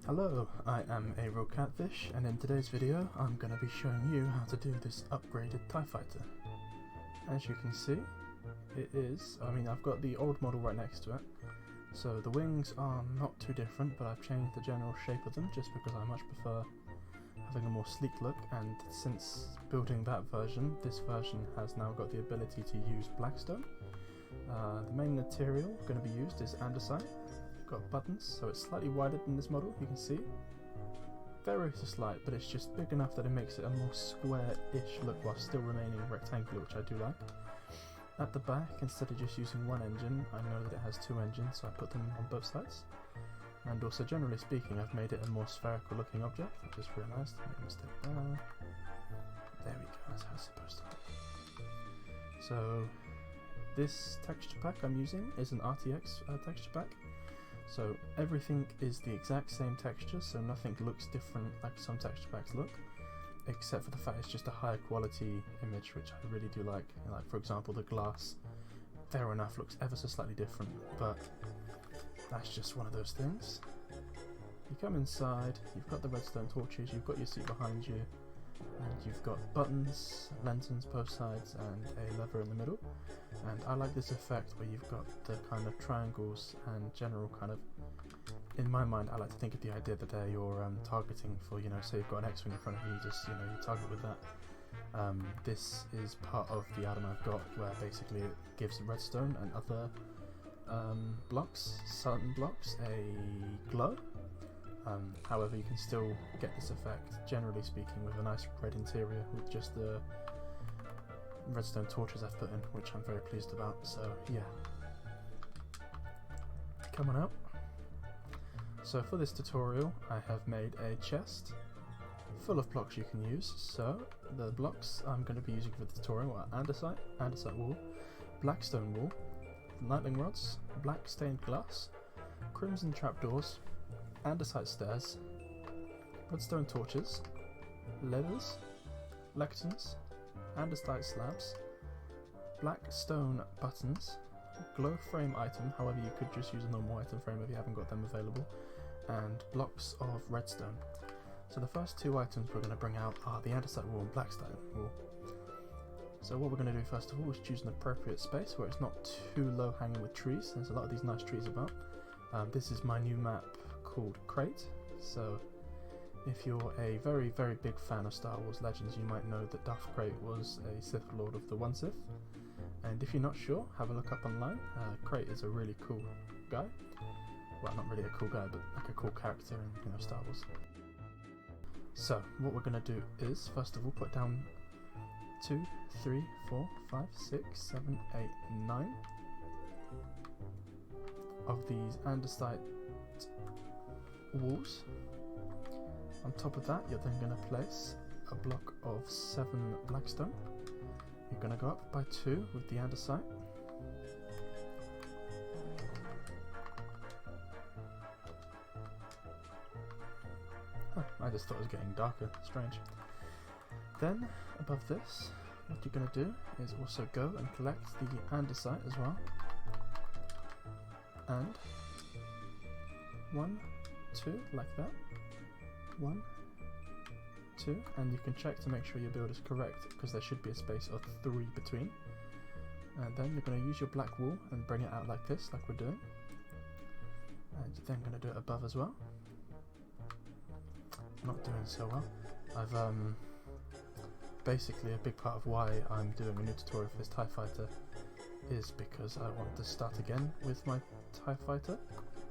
Hello, I am a real catfish, and in today's video I'm going to be showing you how to do this upgraded TIE fighter. As you can see, I've got the old model right next to it, so the wings are not too different, but I've changed the general shape of them just because I much prefer having a more sleek look, and since building that version, this version has now got the ability to use blackstone. The main material going to be used is andesite. Got buttons, so it's slightly wider than this model, you can see. Very slight, but it's just big enough that it makes it a more square-ish look while still remaining rectangular, which I do like. At the back, instead of just using one engine, I know that it has two engines, so I put them on both sides. And also, generally speaking, I've made it a more spherical looking object. I just realised, I made a mistake there. There we go, that's how it's supposed to look. So, this texture pack I'm using is an RTX texture pack. So everything is the exact same texture, so nothing looks different like some texture packs look, except for the fact it's just a higher quality image, which I really do like. Like, for example, the glass, fair enough, looks ever so slightly different, but that's just one of those things. You come inside, you've got the redstone torches, you've got your seat behind you, and you've got buttons, lanterns both sides, and a lever in the middle. And I like this effect where you've got the kind of triangles and general kind of, in my mind, I like to think of the idea that they're your targeting for, say you've got an X-wing in front of you, just, you target with that. This is part of the add-on I've got, where basically it gives redstone and other certain blocks, a glow. However, you can still get this effect, generally speaking, with a nice red interior with just the redstone torches I've put in, which I'm very pleased about. So yeah, coming up. So for this tutorial I have made a chest full of blocks you can use. So the blocks I'm going to be using for the tutorial are andesite wall, blackstone wall, lightning rods, black stained glass, crimson trapdoors, andesite stairs, redstone torches, levers, lecterns, andesite slabs, black stone buttons, glow frame item, however you could just use a normal item frame if you haven't got them available, and blocks of redstone. So the first two items we're going to bring out are the andesite wall and blackstone wall. So what we're going to do first of all is choose an appropriate space where it's not too low hanging with trees. There's a lot of these nice trees about. This is my new map called Crate, so if you're a very, very big fan of Star Wars Legends, you might know that Darth Crate was a Sith Lord of the One Sith. And if you're not sure, have a look up online. Crate is a really cool guy. Well, not really a cool guy, but like a cool character in Star Wars. So, what we're going to do is, first of all, put down 2, 3, 4, 5, 6, 7, 8, 9 of these andesite walls. On top of that, you're then going to place a block of 7 blackstone. You're going to go up by 2 with the andesite. Oh, I just thought it was getting darker. Strange. Then, above this, what you're going to do is also go and collect the andesite as well. And 1, 2, like that. 1, 2, and you can check to make sure your build is correct, because there should be a space of 3 between. And then you're going to use your black wool and bring it out like this, like we're doing. And you're then going to do it above as well. Not doing so well. I've basically, a big part of why I'm doing a new tutorial for this TIE fighter is because I want to start again with my TIE fighter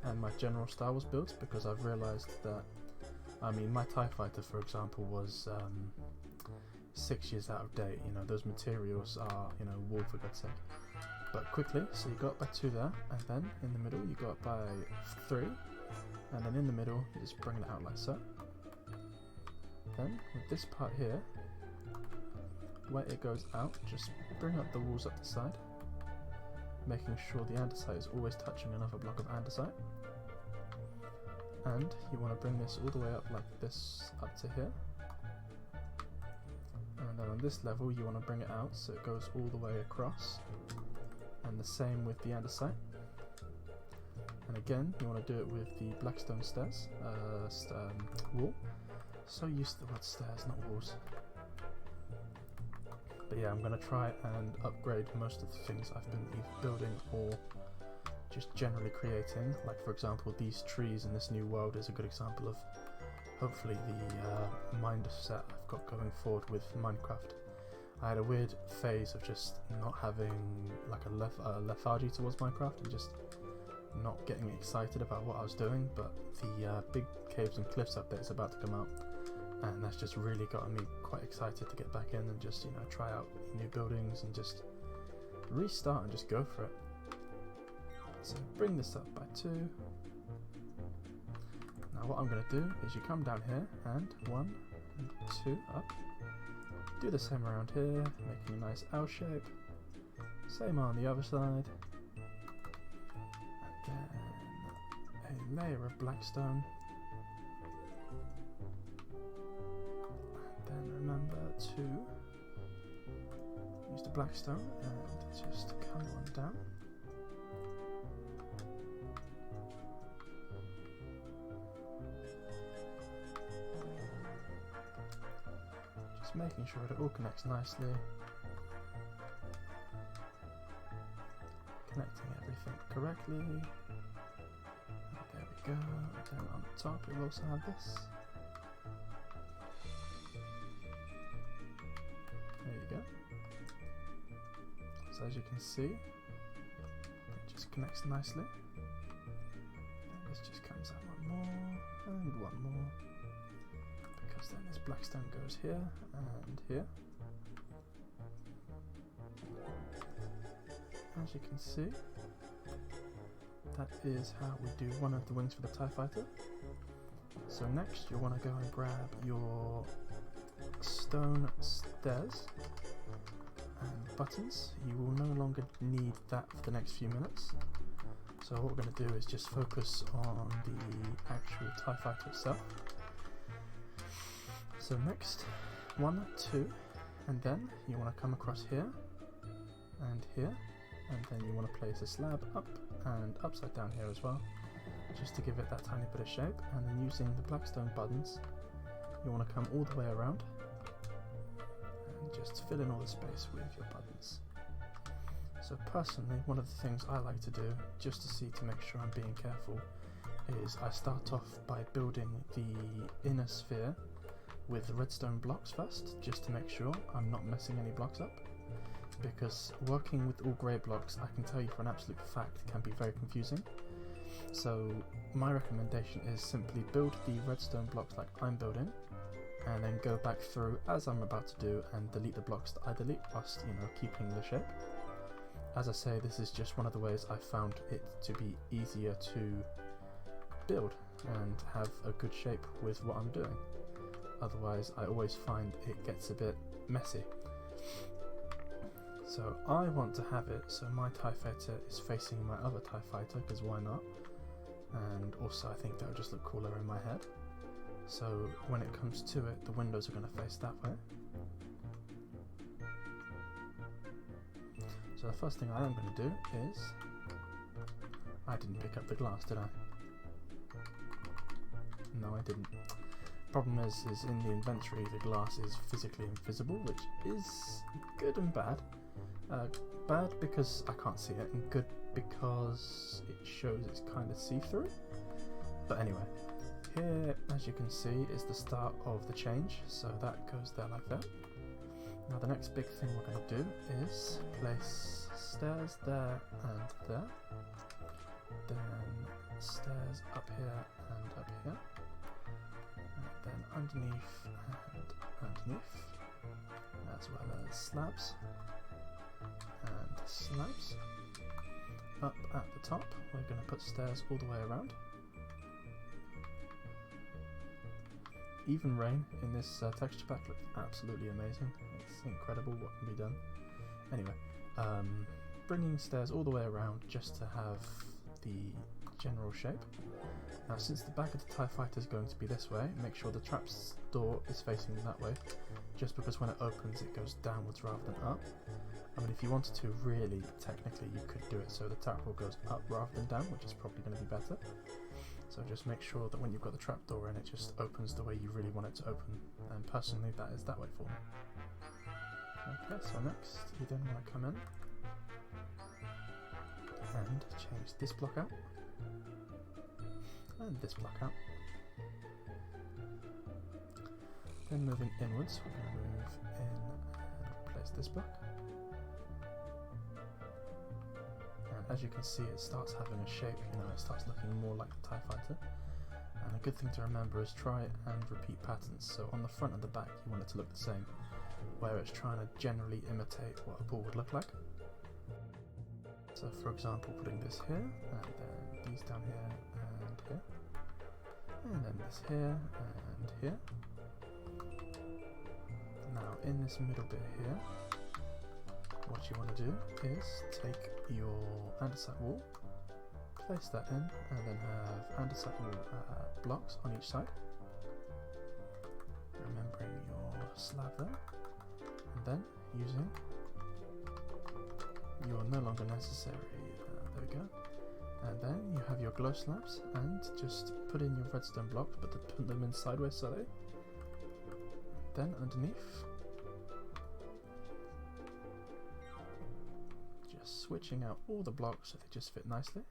and my general Star Wars builds, because I've realised that, my TIE fighter, for example, was 6 years out of date. Those materials are, wool, for God's sake. But quickly, so you go up by 2 there, and then in the middle you go up by 3, and then in the middle you just bring it out like so. Then with this part here, where it goes out, just bring up the walls up the side, making sure the andesite is always touching another block of andesite. And you want to bring this all the way up like this, up to here. And then on this level you want to bring it out so it goes all the way across. And the same with the andesite. And again, you want to do it with the blackstone stairs, wall. So used to the word stairs, not walls. But yeah, I'm going to try and upgrade most of the things I've been either building or just generally creating. Like for example, these trees in this new world is a good example of hopefully the mindset I've got going forward with Minecraft. I had a weird phase of just not having like a lethargy towards Minecraft and just not getting excited about what I was doing, but the big caves and cliffs update is about to come out, and that's just really gotten me quite excited to get back in and just, you know, try out new buildings and just restart and just go for it. So bring this up by 2. Now what I'm going to do is you come down here and 1 and 2 up. Do the same around here, making a nice L shape. Same on the other side. And then a layer of blackstone. And then remember to use the blackstone and just come on down. Making sure it all connects nicely, connecting everything correctly. There we go. Then on the top you'll also have this. There you go. So as you can see, it just connects nicely. And this just comes out one more and one more. Then this blackstone goes here and here. As you can see, that is how we do one of the wings for the TIE Fighter. So next you'll want to go and grab your stone stairs and buttons. You will no longer need that for the next few minutes. So what we're going to do is just focus on the actual TIE Fighter itself. So next, 1, 2, and then you want to come across here, and here, and then you want to place a slab up and upside down here as well, just to give it that tiny bit of shape. And then using the blackstone buttons, you want to come all the way around, and just fill in all the space with your buttons. So personally, one of the things I like to do, just to see to make sure I'm being careful, is I start off by building the inner sphere with redstone blocks first, just to make sure I'm not messing any blocks up, because working with all grey blocks, I can tell you for an absolute fact, can be very confusing. So my recommendation is simply build the redstone blocks like I'm building, and then go back through as I'm about to do and delete the blocks that I delete, whilst, you know, keeping the shape. As I say, this is just one of the ways I found it to be easier to build and have a good shape with what I'm doing. Otherwise, I always find it gets a bit messy. So I want to have it so my TIE Fighter is facing my other TIE Fighter, because why not? And also I think that would just look cooler in my head. So when it comes to it, the windows are going to face that way. So the first thing I am going to do is... I didn't pick up the glass, did I? No, I didn't. Problem is in the inventory the glass is physically invisible, which is good and bad. Bad because I can't see it, and good because it shows it's kind of see-through. But anyway, here as you can see is the start of the change, so that goes there like that. Now the next big thing we're going to do is place stairs there and there, then stairs up here and up here, then underneath and underneath, as well as slabs and slabs. Up at the top, we're going to put stairs all the way around. Even rain in this texture pack looks absolutely amazing. It's incredible what can be done. Anyway, bringing stairs all the way around just to have the general shape. Now since the back of the TIE Fighter is going to be this way, make sure the trap's door is facing that way, just because when it opens it goes downwards rather than up. I mean, if you wanted to really, technically, you could do it so the trapdoor goes up rather than down, which is probably going to be better. So just make sure that when you've got the trapdoor in, it just opens the way you really want it to open. And personally, that is that way for me. Okay, so next, you then want to come in and change this block out, and this block out. Then moving inwards, we're going to move in and place this block. And as you can see, it starts having a shape, you know, it starts looking more like the TIE Fighter. And a good thing to remember is try and repeat patterns. So on the front and the back, you want it to look the same, where it's trying to generally imitate what a ball would look like. So for example, putting this here, and then these down here, and here, and then this here, and here. Now in this middle bit here, what you want to do is take your andesite wall, place that in, and then have andesite wall blocks on each side, remembering your slab there, and then using your no longer necessary, there we go, and then you have your glow slabs, and just put in your redstone blocks, but put them in sideways so they, then underneath, just switching out all the blocks so they just fit nicely.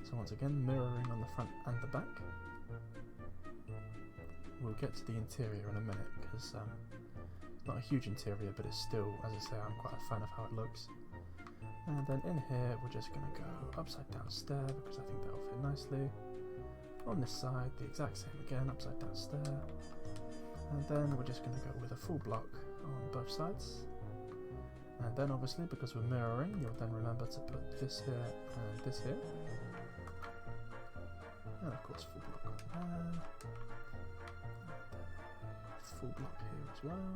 So once again, mirroring on the front and the back. We'll get to the interior in a minute because it's not a huge interior, but it's still, as I say, I'm quite a fan of how it looks. And then in here, we're just going to go upside down stair because I think that will fit nicely. On this side, the exact same again, upside down stair. And then we're just going to go with a full block on both sides. And then obviously, because we're mirroring, you'll then remember to put this here and this here. And of course, full block on there. Full block here as well.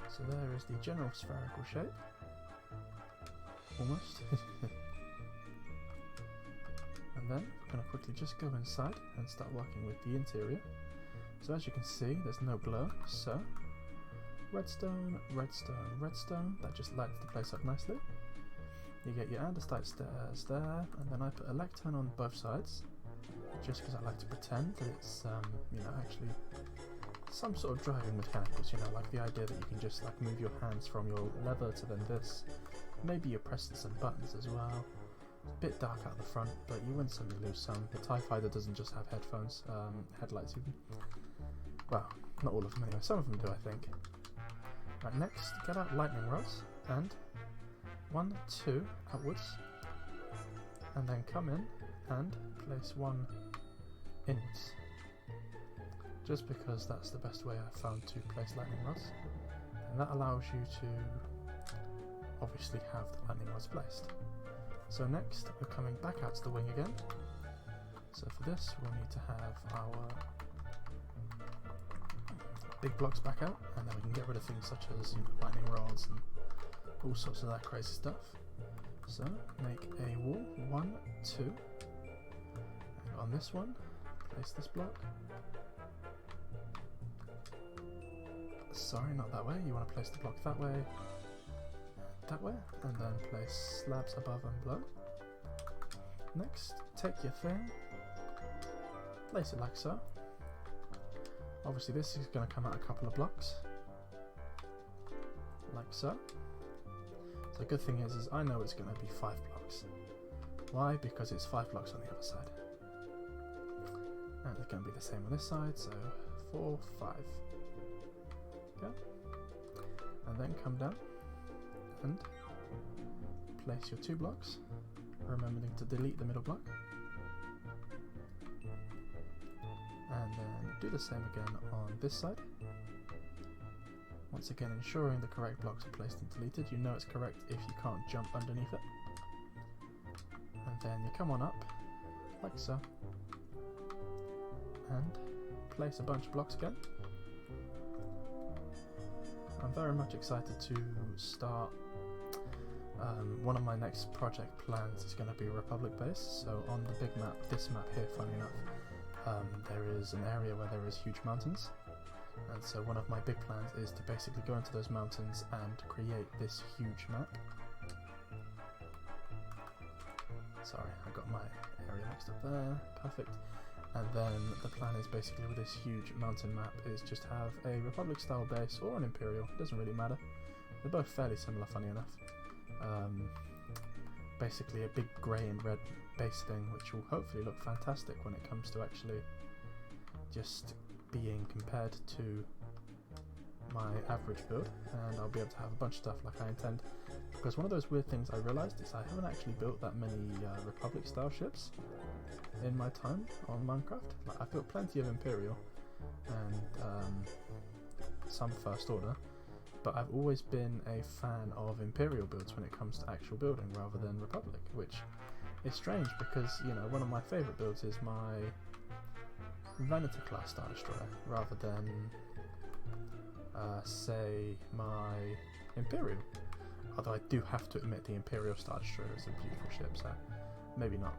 So there is the general spherical shape. Almost. And then we're going to quickly just go inside and start working with the interior. So as you can see, there's no glow, so redstone, redstone, redstone, that just lights the place up nicely. You get your andesite stairs there, and then I put a lectern on both sides, just because I like to pretend that it's, you know, actually some sort of driving mechanicals, you know, like the idea that you can just like move your hands from your leather to then this. Maybe you're pressing some buttons as well. It's a bit dark out the front, but you win some, you lose some. The TIE Fighter doesn't just have headphones, headlights even. Well, not all of them anyway, some of them do I think. Right, next, get out lightning rods, and 1, 2 outwards, and then come in and place one inwards. Just because that's the best way I've found to place lightning rods, and that allows you to obviously have the lightning rods placed. So next we're coming back out to the wing again. So for this we'll need to have our big blocks back out, and then we can get rid of things such as, you know, lightning rods and all sorts of that crazy stuff. So make a wall, 1, 2, and on this one place this block. Sorry, not that way, you want to place the block that way, and then place slabs above and below. Next, take your thing, place it like so. Obviously this is going to come out a couple of blocks, like so. So the good thing is I know it's going to be 5 blocks. Why? Because it's 5 blocks on the other side. And it's going to be the same on this side, so 4, 5. Okay. And then come down and place your 2 blocks, remembering to delete the middle block. And then do the same again on this side. Once again, ensuring the correct blocks are placed and deleted. You know it's correct if you can't jump underneath it. And then you come on up, like so, and place a bunch of blocks again. I'm very much excited to start One of my next project plans is going to be Republic based, so on the big map, this map here, funny enough, there is an area where there is huge mountains, and so one of my big plans is to basically go into those mountains and create this huge map. Sorry, I got my area mixed up there, perfect. And then the plan is basically with this huge mountain map is just have a Republic style base or an Imperial, it doesn't really matter. They're both fairly similar, funny enough. Basically a big grey and red base thing, which will hopefully look fantastic when it comes to actually just being compared to my average build, and I'll be able to have a bunch of stuff like I intend. Because one of those weird things I realised is I haven't actually built that many Republic style ships in my time on Minecraft. Like, I've built plenty of Imperial and some First Order, but I've always been a fan of Imperial builds when it comes to actual building rather than Republic, which is strange because, you know, one of my favourite builds is my Vanity class Star Destroyer rather than say my Imperial. Although I do have to admit the Imperial Star Destroyer is a beautiful ship, so maybe not.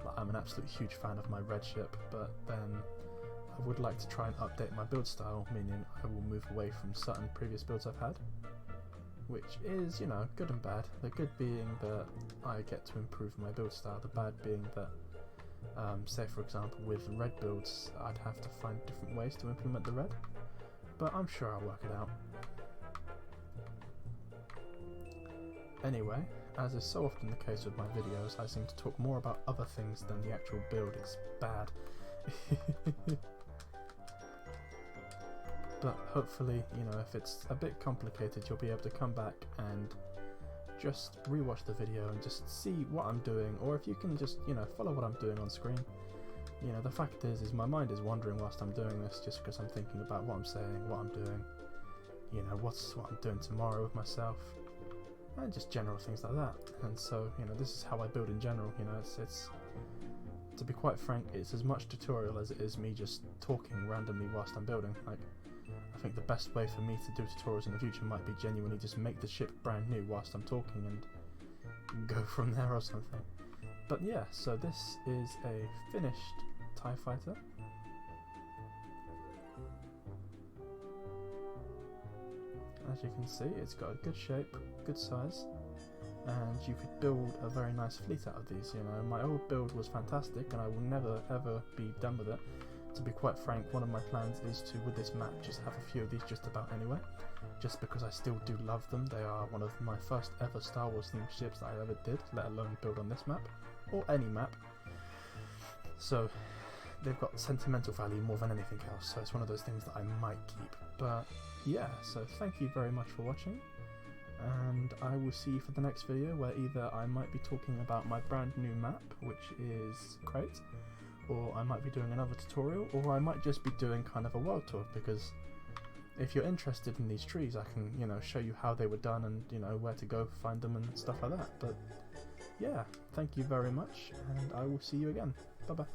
Like, I'm an absolute huge fan of my red ship, but then I would like to try and update my build style, meaning I will move away from certain previous builds I've had, which is, you know, good and bad. The good being that I get to improve my build style, the bad being that say for example with red builds I'd have to find different ways to implement the red, but I'm sure I'll work it out. Anyway, as is so often the case with my videos, I seem to talk more about other things than the actual build. It's bad. But hopefully, you know, if it's a bit complicated, you'll be able to come back and just rewatch the video and just see what I'm doing, or if you can just, you know, follow what I'm doing on screen. You know, the fact is my mind is wandering whilst I'm doing this, just because I'm thinking about what I'm saying, what I'm doing, you know, what I'm doing tomorrow with myself, and just general things like that. And so, you know, this is how I build in general. You know, it's to be quite frank, it's as much tutorial as it is me just talking randomly whilst I'm building. Like, I think the best way for me to do tutorials in the future might be genuinely just make the ship brand new whilst I'm talking and go from there or something. But yeah, so this is a finished TIE fighter. As you can see, it's got a good shape, good size, and you could build a very nice fleet out of these. You know, my old build was fantastic and I will never ever be done with it. To be quite frank, one of my plans is to, with this map, just have a few of these just about anywhere, just because I still do love them. They are one of my first ever Star Wars themed ships that I ever did, let alone build on this map, or any map. So they've got sentimental value more than anything else, so it's one of those things that I might keep. But yeah, so thank you very much for watching, and I will see you for the next video, where either I might be talking about my brand new map, which is great, or I might be doing another tutorial, or I might just be doing kind of a world tour, because if you're interested in these trees, I can, you know, show you how they were done and, you know, where to go find them and stuff like that. But yeah, thank you very much, and I will see you again. Bye bye.